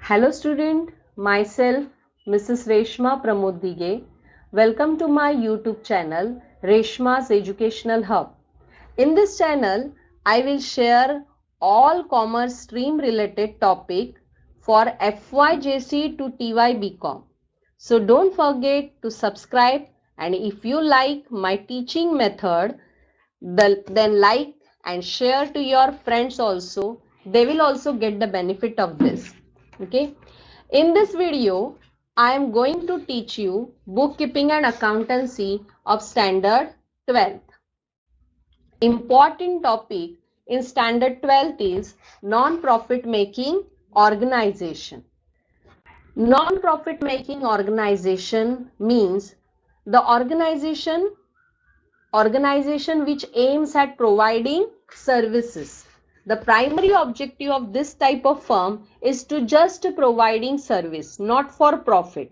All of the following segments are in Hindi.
Hello student, myself Mrs. Reshma Pramod Dige. Welcome to my YouTube channel Reshma's Educational Hub. In this channel, I will share all commerce stream related topic for FYJC to TY BCom. So don't forget to subscribe, and if you like my teaching method, then like and share to your friends also. They will also get the benefit of this. Okay. In this video, I am going to teach you bookkeeping and accountancy of standard 12th. Important topic in standard 12th is non-profit making organization. Non-profit making organization means the organization which aims at providing services. The primary objective of this type of firm is to just providing service, not for profit.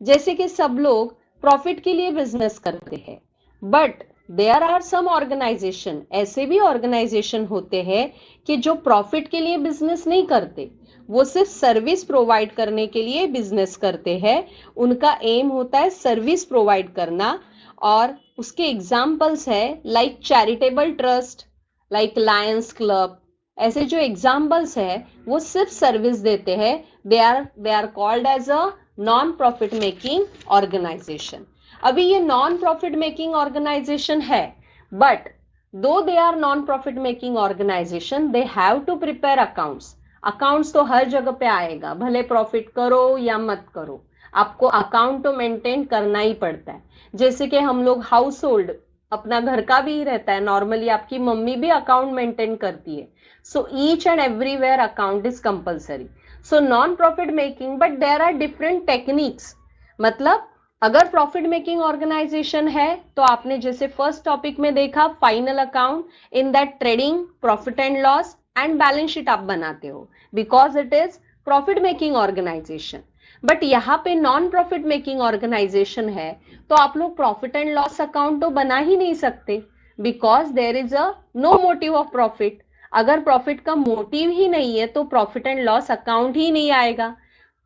जैसे कि सब लोग प्रॉफिट के लिए बिजनेस करते हैं, but there are some organisation, ऐसे भी ऑर्गेनाइजेशन होते हैं कि जो प्रॉफिट के लिए बिजनेस नहीं करते, वो सिर्फ सर्विस प्रोवाइड करने के लिए बिजनेस करते हैं. उनका एम होता है सर्विस प्रोवाइड करना. और उसके एग्जाम्पल्स है like charitable trust, like Lions Club. ऐसे जो एग्जाम्पल्स है वो सिर्फ सर्विस देते हैं. They are called as a non profit making organisation. अभी ये नॉन प्रॉफिट मेकिंग ऑर्गेनाइजेशन है, but though they are non profit making organisation, they have to prepare accounts. Accounts तो हर जगह पे आएगा, भले प्रॉफिट करो या मत करो, आपको अकाउंट तो मेंटेन करना ही पड़ता है. जैसे कि हम लोग हाउस होल्ड, अपना घर का भी रहता है, नॉर्मली आपकी मम्मी भी अकाउंट मेंटेन करती है. So each and everywhere account is compulsory. So non profit making, but there are different techniques. मतलब अगर प्रॉफिट मेकिंग ऑर्गेनाइजेशन है तो आपने जैसे फर्स्ट टॉपिक में देखा final account, in that trading, profit and loss and balance sheet आप बनाते हो because it is profit making organisation. But यहाँ पे नॉन प्रॉफिट मेकिंग ऑर्गेनाइजेशन है तो आप लोग प्रॉफिट एंड लॉस अकाउंट तो बना ही नहीं सकते because there is a no motive of profit. अगर प्रॉफिट का मोटिव ही नहीं है तो प्रॉफिट एंड लॉस अकाउंट ही नहीं आएगा.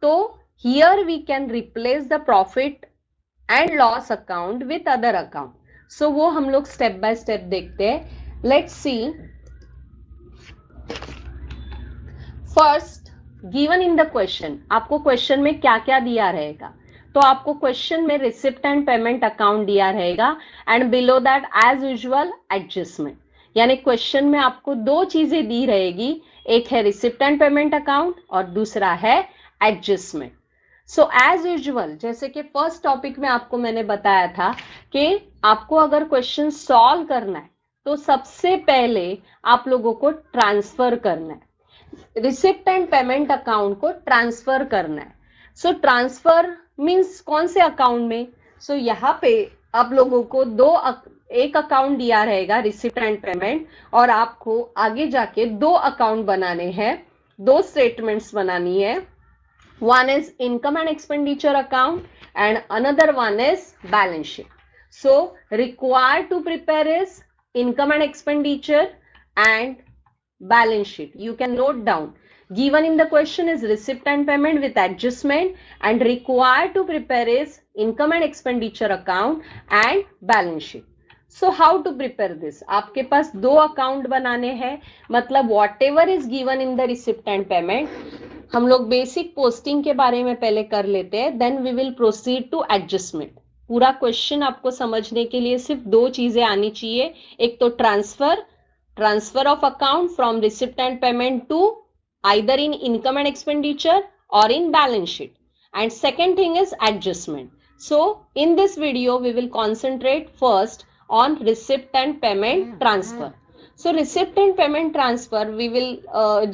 तो here we can replace the profit and loss account with other account. So वो हम लोग स्टेप बाय स्टेप देखते हैं. Let's see. First, given in the question, आपको क्वेश्चन में क्या क्या दिया रहेगा. तो आपको क्वेश्चन में रिसिप्ट एंड पेमेंट अकाउंट दिया रहेगा and below that as usual adjustment. यानी क्वेश्चन में आपको दो चीजें दी रहेगी, एक है रिसिप्ट एंड पेमेंट अकाउंट और दूसरा है एडजस्टमेंट. सो एज यूजुअल, जैसे कि फर्स्ट टॉपिक में आपको मैंने बताया था कि आपको अगर क्वेश्चन सॉल्व करना है तो सबसे पहले आप लोगों को ट्रांसफर करना है, रिसिप्ट एंड पेमेंट अकाउंट को ट्रांसफर करना है. सो ट्रांसफर मींस कौन से अकाउंट में. सो यहाँ पे आप लोगों को एक अकाउंट दिया रहेगा रिसिप्ट एंड पेमेंट, और आपको आगे जाके दो अकाउंट बनाने हैं, दो स्टेटमेंट्स बनानी है. one is income and expenditure account and another one is balance sheet. So required to prepare is income and expenditure and balance sheet. You can note down. Given in the question is receipt and payment with adjustment, and required to prepare is income and expenditure account and balance sheet. So how to prepare this? आपके पास दो अकाउंट बनाने हैं, मतलब whatever is given in the receipt and payment. हम लोग बेसिक पोस्टिंग के बारे में पहले कर लेते हैं, then we will proceed to adjustment. पूरा क्वेश्चन आपको समझने के लिए सिर्फ दो चीजें आनी चाहिए, एक तो transfer of account from receipt and payment to either in income and expenditure और in balance sheet, and second thing is adjustment. So in this video we will concentrate first on receipt and payment transfer. So receipt and payment transfer, we will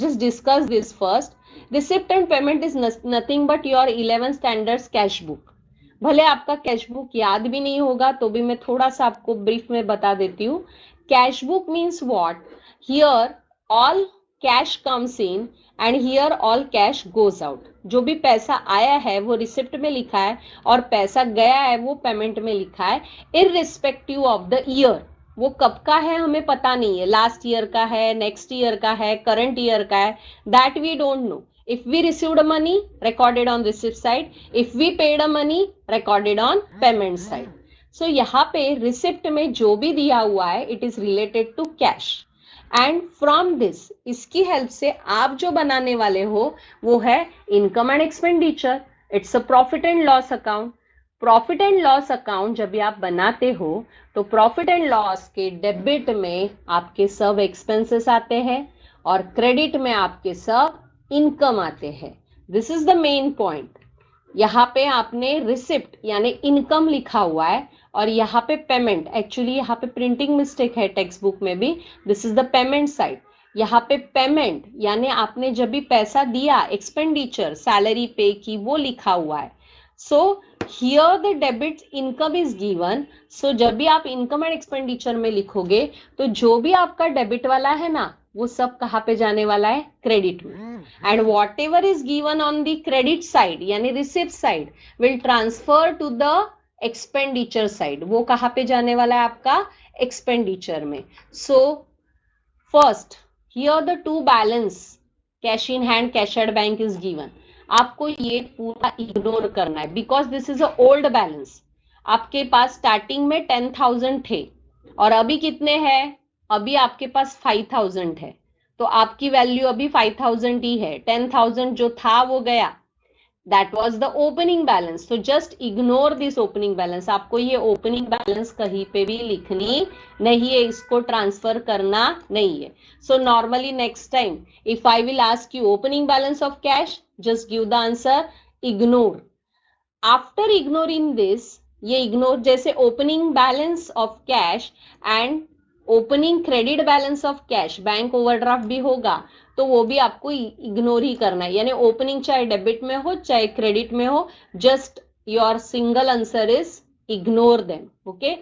just discuss this first. Receipt and payment is nothing but your 11th standards cash book. भले आपका कैश बुक याद भी नहीं होगा तो भी मैं थोड़ा सा आपको ब्रीफ में बता देती हूँ. Cash book means what? Here all cash comes in and here all cash goes out. जो भी पैसा आया है वो रिसिप्ट में लिखा है और पैसा गया है वो पेमेंट में लिखा है, इररिस्पेक्टिव ऑफ द ईयर. वो कब का है हमें पता नहीं है, लास्ट ईयर का है, नेक्स्ट ईयर का है, करंट ईयर का है, that we don't know. If we received money, recorded on receipt side. If we paid a money, recorded on payment side. So यहाँ पे receipt में जो भी दिया हुआ है, it is related to cash. And from this, इसकी हेल्प से आप जो बनाने वाले हो वो है income and expenditure. It's a profit and loss account. Profit and loss account जब भी आप बनाते हो तो प्रॉफिट एंड लॉस के डेबिट में आपके सब एक्सपेंसेस आते हैं और क्रेडिट में आपके सब इनकम आते हैं. This is the main point. यहाँ पे आपने रिसिप्ट यानी इनकम लिखा हुआ है और यहाँ पे पेमेंट. एक्चुअली यहाँ पे प्रिंटिंग मिस्टेक है टेक्स्ट बुक में भी. This is the payment side. यहाँ पे पेमेंट यानी आपने जब भी पैसा दिया, एक्सपेंडिचर सैलरी पे की, वो लिखा हुआ है. So here the debit income is given. सो जब भी आप इनकम एंड एक्सपेंडिचर में लिखोगे तो जो भी आपका डेबिट वाला है ना, वो सब कहाँ पे जाने वाला है? क्रेडिट में. And whatever is given on the credit side यानी receipt side will transfer to the expenditure side. वो कहाँ पे जाने वाला है? आपका एक्सपेंडिचर में. So first here the two balance cash in hand, cash at bank is given. आपको ये पूरा इग्नोर करना है because this is a old balance. आपके पास स्टार्टिंग में 10,000 थे और अभी कितने हैं? अभी आपके पास 5,000 है. तो आपकी वैल्यू अभी 5,000 ही है. 10,000 जो था वो गया. That was the opening balance. So just ignore this opening balance. आपको ये ओपनिंग बैलेंस कहीं पे भी लिखनी नहीं है, इसको ट्रांसफर करना नहीं है. So normally next time if I will ask you opening balance of cash, just give the answer ignore. After ignoring this, ये ignore जैसे opening balance of cash and opening credit balance of cash, bank overdraft भी होगा तो वो भी आपको इग्नोर ही करना है. यानी ओपनिंग चाहे डेबिट में हो चाहे क्रेडिट में हो, just your single answer is ignore them. Okay.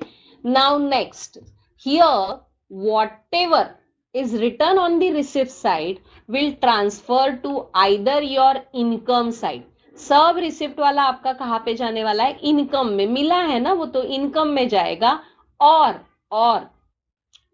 Now next, here whatever is written on the receipt side will transfer to either your income side. सब रिसिप्ट वाला आपका कहाँ पे जाने वाला है? इनकम में. मिला है ना, वो तो इनकम में जाएगा. और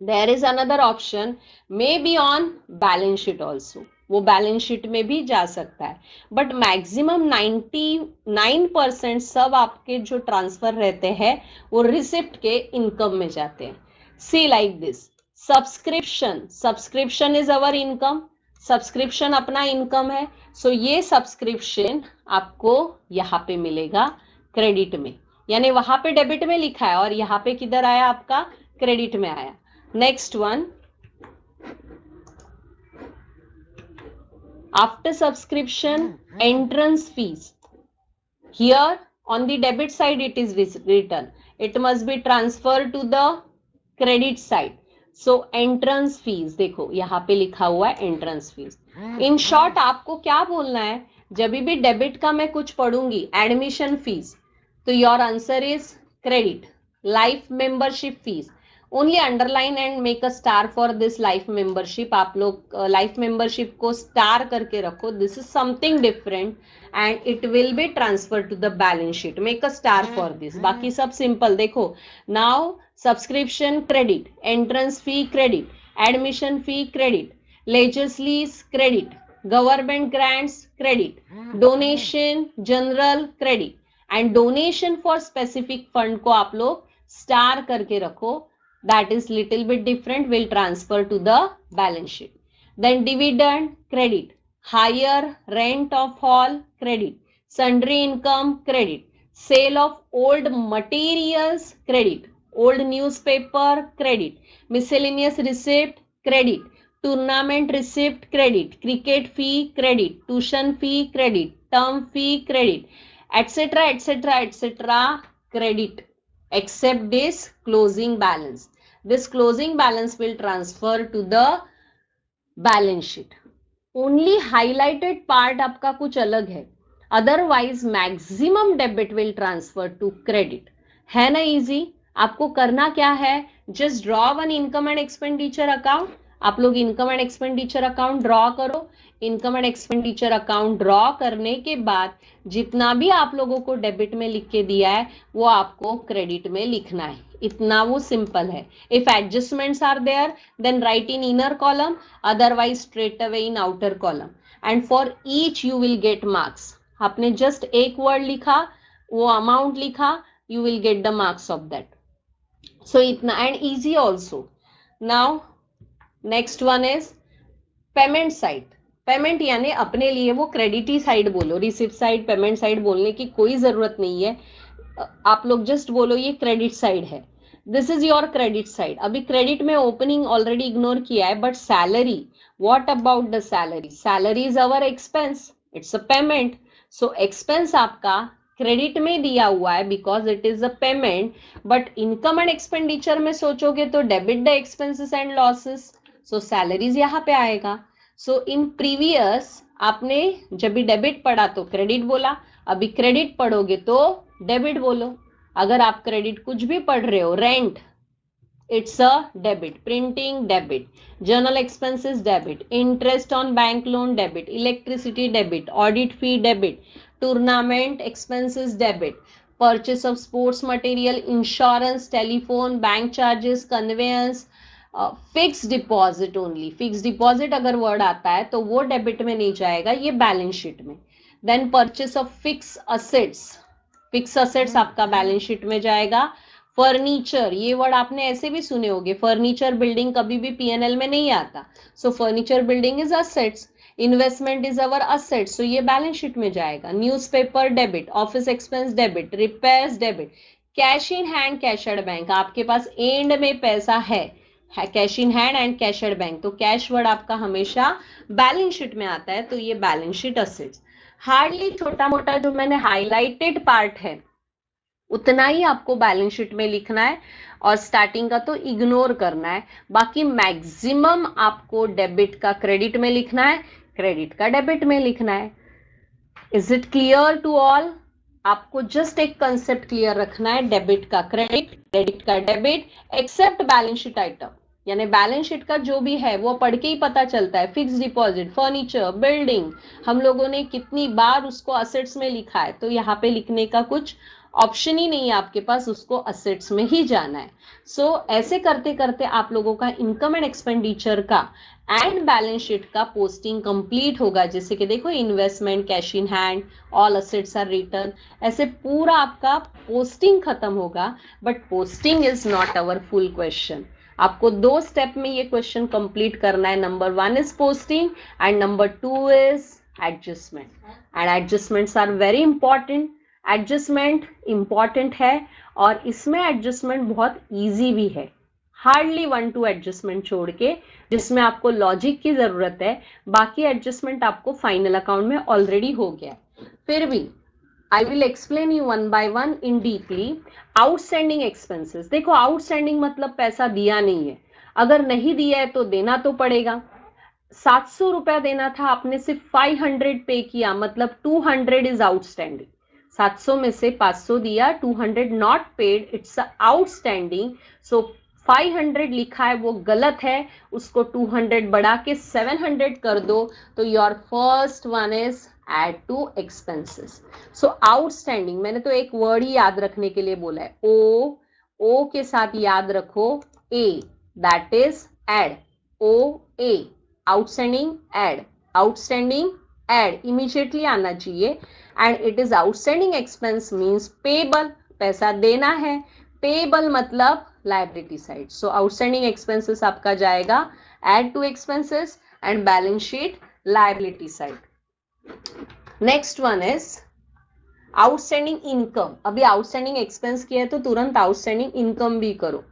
there is another option may be on balance sheet also. वो बैलेंस शीट में भी जा सकता है. बट मैक्सिमम 99% सब आपके जो ट्रांसफर रहते हैं वो रिसिप्ट के इनकम में जाते हैं. See like this. Subscription is our income. Subscription अपना इनकम है. सो ये सब्सक्रिप्शन आपको यहाँ पे मिलेगा क्रेडिट में. यानी वहां पे डेबिट में लिखा है और यहाँ पे किधर आया? आपका क्रेडिट में आया. Next one, after subscription entrance fees. Here on the debit side it is written, it must be transferred to the credit side. So entrance fees, देखो यहाँ पे लिखा हुआ है entrance fees. In short आपको क्या बोलना है? जब भी डेबिट का मैं कुछ पढ़ूंगी एडमिशन फीस, तो your answer is credit. Life membership fees, only underline and make a star for this life membership. आप लोग लाइफ मेंबरशिप को स्टार करके रखो. This is something different and it will be transfer to the balance sheet. Make a star for this. बाकी सब सिंपल. देखो now subscription credit, entrance fee credit, admission fee credit, ledgers lease credit, government grants credit, donation general credit and donation for specific fund को आप लोग स्टार करके रखो. That is little bit different, will transfer to the balance sheet. Then dividend credit, higher rent of hall credit, sundry income credit, sale of old materials credit, old newspaper credit, miscellaneous receipt credit, tournament receipt credit, cricket fee credit, tuition fee credit, term fee credit, etc etc etc credit, except this closing balance. This closing balance will transfer to the balance sheet. Only highlighted part आपका कुछ अलग है. Otherwise maximum debit will transfer to credit. है ना easy? आपको करना क्या है? Just draw one income and expenditure account. आप लोग income and expenditure account draw करो. Income and expenditure account draw करने के बाद जितना भी आप लोगों को डेबिट में लिख के दिया है वो आपको क्रेडिट में लिखना है. इतना वो सिंपल है. If adjustments are there then write in inner column, otherwise straight away in outer column. And for each you will get marks. आपने जस्ट एक वर्ड लिखा, वो अमाउंट लिखा, you will get the marks of that. So itna and easy also. Now next one is payment side. Payment यानी अपने लिए वो क्रेडिट ही साइड बोलो, रिसिप्ट साइड पेमेंट साइड बोलने की कोई जरूरत नहीं है. आप लोग जस्ट बोलो ये क्रेडिट साइड है. This is your credit side. अभी क्रेडिट में ओपनिंग ऑलरेडी इग्नोर किया है, but salary, what about the salary? Salary is our expense, it's a payment. So expense आपका क्रेडिट में दिया हुआ है because it is a payment. But income and expenditure में सोचोगे तो debit the expenses and losses. So salaries यहाँ पे आएगा. सो इन प्रीवियस आपने जब भी डेबिट पढ़ा तो क्रेडिट बोला, अभी क्रेडिट पढ़ोगे तो डेबिट बोलो. अगर आप क्रेडिट कुछ भी पढ़ रहे हो, rent it's a debit, printing debit, journal expenses debit, interest on bank loan debit, electricity debit, audit fee debit, tournament expenses debit, purchase of sports material, insurance, telephone, bank charges, conveyance, fix deposit only. Fix deposit अगर वर्ड आता है तो वो डेबिट में नहीं जाएगा, ये बैलेंस शीट में. Then purchase of fix assets, fix assets आपका बैलेंस शीट में जाएगा. फर्नीचर, ये वर्ड आपने ऐसे भी सुने होंगे, फर्नीचर बिल्डिंग कभी भी पीएनएल में नहीं आता. So furniture building is assets. Investment is our asset, so ये बैलेंस शीट में जाएगा. Newspaper debit, office expense debit, repairs debit, cash in hand, cash at bank. आपके पास एंड में पैसा है, cash in hand and cash at bank, तो कैश वर्ड आपका हमेशा बैलेंस शीट में आता है, तो ये बैलेंस शीट असेट्स. हार्डली छोटा मोटा जो मैंने हाईलाइटेड पार्ट है उतना ही आपको बैलेंस शीट में लिखना है, और स्टार्टिंग का तो इग्नोर करना है. बाकी मैक्सिमम आपको डेबिट का क्रेडिट में लिखना है, क्रेडिट का डेबिट में लिखना है. Is it clear to all? आपको जस्ट एक कंसेप्ट क्लियर रखना है, डेबिट का क्रेडिट, क्रेडिट का debit, except balance sheet item. यानी बैलेंस शीट का जो भी है वो पढ़ के ही पता चलता है. फिक्स डिपॉजिट, फर्नीचर, बिल्डिंग, हम लोगों ने कितनी बार उसको असेट्स में लिखा है, तो यहाँ पे लिखने का कुछ ऑप्शन ही नहीं है आपके पास, उसको असेट्स में ही जाना है. सो ऐसे करते करते आप लोगों का इनकम एंड एक्सपेंडिचर का एंड बैलेंस शीट का पोस्टिंग कंप्लीट होगा. जैसे कि देखो, investment, cash in hand, all assets are return, ऐसे पूरा आपका पोस्टिंग खत्म होगा. But posting is not our full question. आपको 2 स्टेप में ये क्वेश्चन कंप्लीट करना है. Number 1 is posting and number 2 is adjustment. And adjustments are very important. Adjustment important है और इसमें एडजस्टमेंट बहुत इजी भी है. हार्डली 1-2 एडजस्टमेंट छोड़ के जिसमें आपको लॉजिक की जरूरत है, बाकी एडजस्टमेंट आपको फाइनल अकाउंट में ऑलरेडी हो गया. फिर भी I will explain you 1 by 1 in deeply. Outstanding expenses, देखो आउटस्टैंडिंग मतलब पैसा दिया नहीं है. अगर नहीं दिया है तो देना तो पड़ेगा. 700 रुपया देना था, आपने सिर्फ 500 पे किया, मतलब 200 इज आउटस्टैंडिंग. 700 में से 500 दिया, 200 नॉट पेड, इट्स आउटस्टैंडिंग. सो 500 लिखा है वो गलत है, उसको 200 बढ़ा के 700 कर दो. तो your first one is add to expenses. So outstanding, मैंने तो एक वर्ड ही याद रखने के लिए बोला है, ओ के साथ याद रखो A, that is add. O A, outstanding add, outstanding add immediately आना चाहिए. And it is outstanding expense means payable, पैसा देना है. पेबल मतलब liability side. So outstanding expenses आपका जाएगा add to expenses and balance sheet liability side. Next one is outstanding income. अभी आउटस्टैंडिंग एक्सपेंस किया है तो तुरंत आउटस्टैंडिंग इनकम भी करो.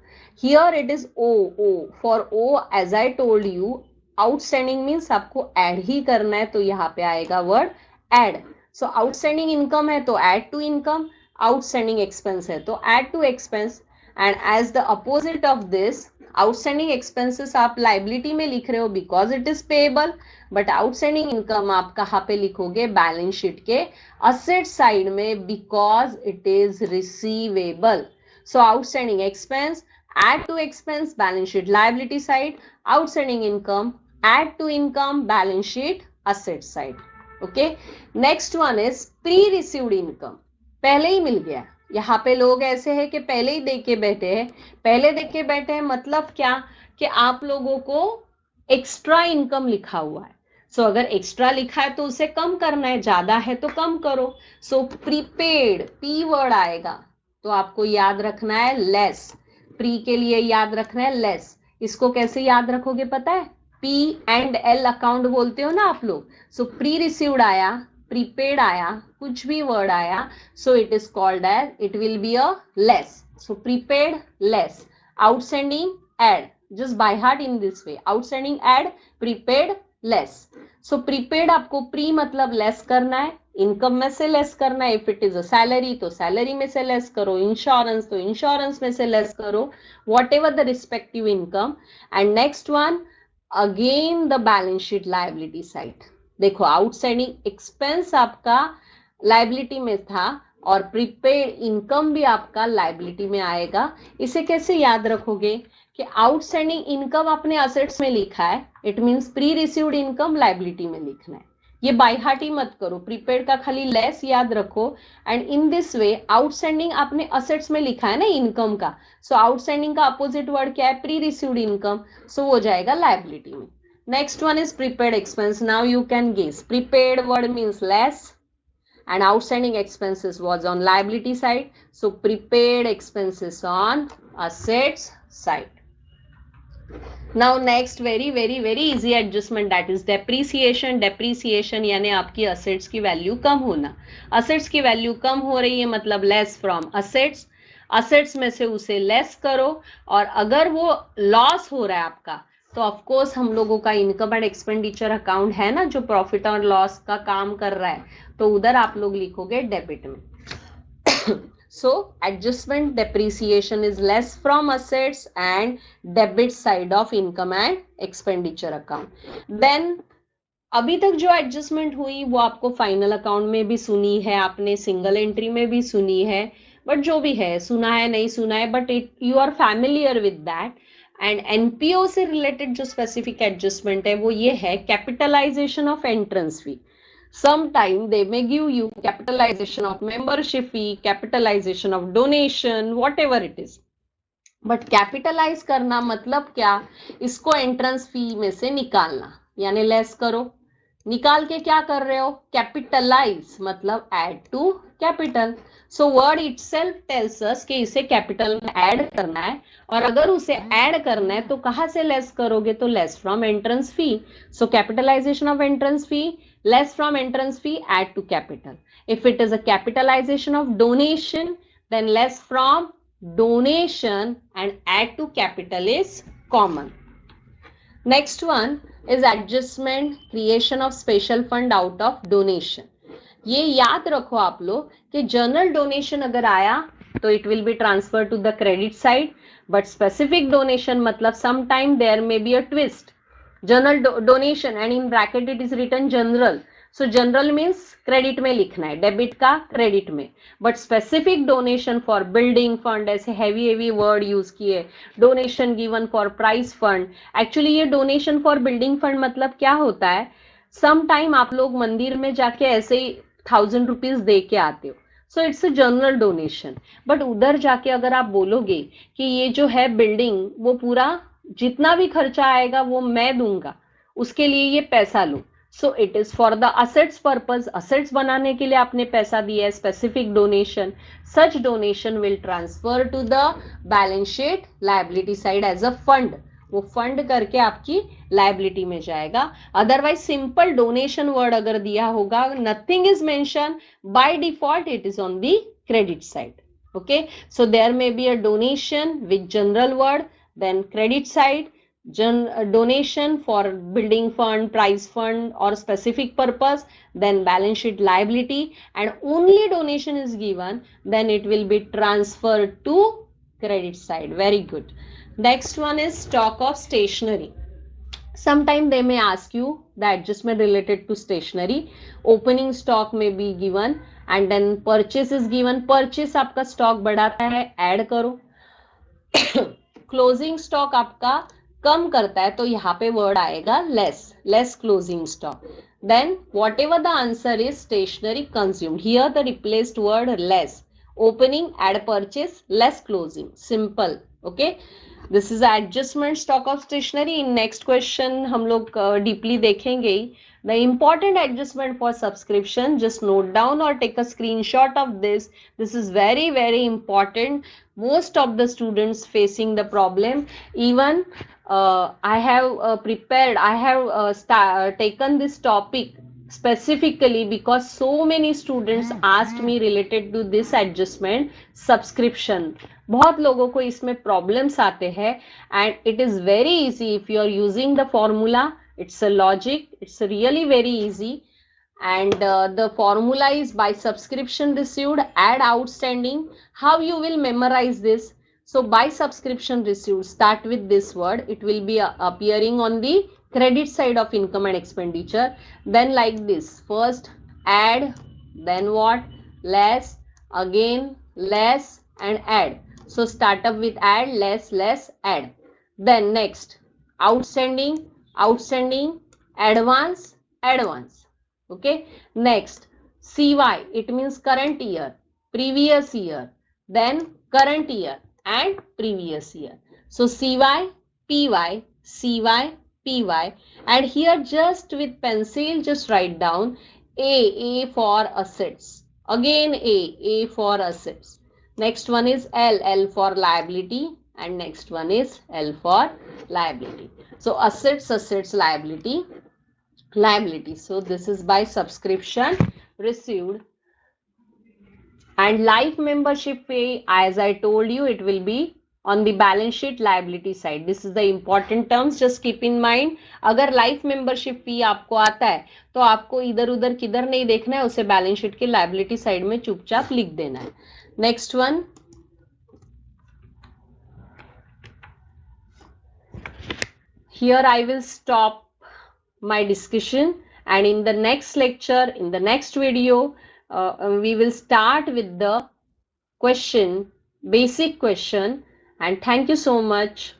Here it is O. For O as I told you, outstanding means आपको ऐड ही करना है, तो यहाँ पे आएगा word add. So outstanding income है तो add to income, outstanding expense है तो add to expense. And as the opposite of this, outstanding expenses आप लाइबिलिटी में लिख रहे हो because it is payable, but outstanding income आप कहाँ पे लिखोगे? बैलेंस शीट के असेट साइड में, because it is receivable. So outstanding expense, add to expense, balance sheet liability side. Outstanding income, add to income, balance sheet asset side. Okay, next one is pre-received income. पहले ही मिल गया. यहाँ पे लोग ऐसे हैं कि पहले ही दे के बैठे हैं. पहले दे के बैठे हैं मतलब क्या? कि आप लोगों को एक्स्ट्रा इनकम लिखा हुआ है. सो अगर एक्स्ट्रा लिखा है तो उसे कम करना है, ज्यादा है तो कम करो। सो प्रीपेड, पी वर्ड आएगा तो आपको याद रखना है लेस। प्री के लिए याद रखना है लेस। इसको कैसे याद रखोगे पता है? पी एंड एल अकाउंट बोलते हो ना आप लोग। सो प्री रिसीव्ड आया, प्रीपेड आया, कुछ भी वर्ड आया, so it is called as, it will be a less. So prepaid less, outstanding add, just by heart in this way, outstanding add, prepaid less. So prepaid आपको pre मतलब less करना है, इनकम में से लेस करना है। If it is a salary तो सैलरी में से लेस करो, इंश्योरेंस तो इंश्योरेंस में से लेस करो, what ever the respective income. And next one again the balance sheet liability side. देखो आउटस्टैंडिंग एक्सपेंस आपका लायबिलिटी में था और प्रीपेड इनकम भी आपका लायबिलिटी में आएगा। इसे कैसे याद रखोगे कि आउटस्टैंडिंग इनकम आपने असेट्स में लिखा है, it means pre received income liability में लिखना है। ये बाय हार्ट ही मत करो, प्रीपेड का खाली लेस याद रखो। And in this way outstanding आपने असेट्स में लिखा है ना इनकम का, सो आउटस्टैंडिंग का अपोजिट वर्ड क्या है? प्री रिसीव्ड इनकम, सो हो जाएगा लायबिलिटी में। Next one is prepaid expense. Now you can guess, prepaid word means less and outstanding expenses was on liability side, so prepaid expenses on assets side. Now next very easy adjustment, that is depreciation. depreciation यानी आपकी assets की value कम होना। assets की value कम हो रही है मतलब less from assets, assets में से उसे less करो। और अगर वो loss हो रहा है आपका तो ऑफकोर्स हम लोगों का इनकम एंड एक्सपेंडिचर अकाउंट है ना जो प्रॉफिट और लॉस का काम कर रहा है, तो उधर आप लोग लिखोगे डेबिट में। So adjustment depreciation is less from assets and debit side of income and expenditure account. Then अभी तक जो एडजस्टमेंट हुई वो आपको फाइनल अकाउंट में भी सुनी है आपने, सिंगल एंट्री में भी सुनी है, बट जो भी है, सुना है नहीं सुना है, but it you are familiar with that. And NPO से रिलेटेड जो स्पेसिफिक एडजस्टमेंट है वो ये है capitalisation of entrance fee. sometime they may give you capitalization of membership fee, capitalization of donation, whatever it is, but capitalise करना मतलब क्या? इसको एंट्रेंस फी में से निकालना, यानी लेस करो। निकाल के क्या कर रहे हो? कैपिटलाइज मतलब add to capital. So word itself tells us कि इसे कैपिटल में ऐड करना है, और अगर उसे ऐड करना है तो कहां से लेस करोगे? तो less from entrance fee. So capitalisation of entrance fee, less from entrance fee, add to capital. If it is a capitalisation of donation, then less from donation and add to capital is common. Next one is adjustment, creation of special fund out of donation. ये याद रखो आप लोग कि जनरल डोनेशन अगर आया तो it will be transfer to the credit side, but specific donation मतलब some time there may be a twist. General donation and in bracket it is written general, so general means credit में लिखना है, डेबिट का क्रेडिट में। But specific donation for building fund, ऐसे हैवी वर्ड यूज किए, donation given for prize fund. Actually ये डोनेशन फॉर बिल्डिंग फंड मतलब क्या होता है? सम टाइम आप लोग मंदिर में जाके ऐसे ही 1000 रुपीज दे के आते हो, so it's a general donation. But उधर जाके अगर आप बोलोगे कि ये जो है बिल्डिंग, वो पूरा जितना भी खर्चा आएगा वो मैं दूंगा, उसके लिए ये पैसा लो, so it is for the assets purpose, assets बनाने के लिए आपने पैसा दिया है, specific donation. Such donation will transfer to the balance sheet liability side as a fund, वो फंड करके आपकी लायबिलिटी में जाएगा। अदरवाइज सिंपल डोनेशन वर्ड अगर दिया होगा, nothing is mention, by default it is on the credit side. Okay, so there may be a donation with general word, then credit side donation for building fund, prize fund or specific purpose, then balance sheet liability, and only donation is given, then it will be transferred to credit side. Very good. Next one is stock of stationery. Sometime they may ask you the adjustment related to stationery. Opening stock may be given and then purchase is given. Purchase आपका stock बढ़ाता है, add करो। क्लोजिंग स्टॉक आपका कम करता है तो यहाँ पे वर्ड आएगा less closing stock. Then whatever the answer is stationery consumed, here the replaced word less, opening add purchase, less closing, simple. Okay, this is adjustment stock of stationery. In next question हम लोग डीपली देखेंगे The important adjustment for subscription, just note down or take a screenshot of this. This is very, very important. Most of the students facing the problem. Even I have prepared, I have taken this topic specifically because so many students asked me related to this adjustment subscription. बहुत लोगों को इसमें problems आते हैं and it is very easy if you are using the formula. It's a logic, it's really very easy, and the formula is by subscription received add outstanding. How you will memorize this? So by subscription received, start with this word, it will be appearing on the credit side of income and expenditure. Then like this, first add, then what, less, again less and add. So start up with add, less, add. Then next outstanding, advance, okay. Next CY, it means current year, previous year, then current year and previous year. So CY, PY, and here just with pencil just write down A for assets, again A for assets. Next one is L for liability, and next one is L for liability. So assets, liability. So this is by subscription received. And life membership pay, as I told you, it will be on the balance sheet liability side. This is the important terms, just keep in mind. अगर life membership fee आपको आता है तो आपको इधर उधर किधर नहीं देखना है, उसे balance sheet की liability side में चुपचाप लिख देना है. Next one, here I will stop my discussion, and in the next lecture, in the next video, we will start with the question, basic question. And thank you so much.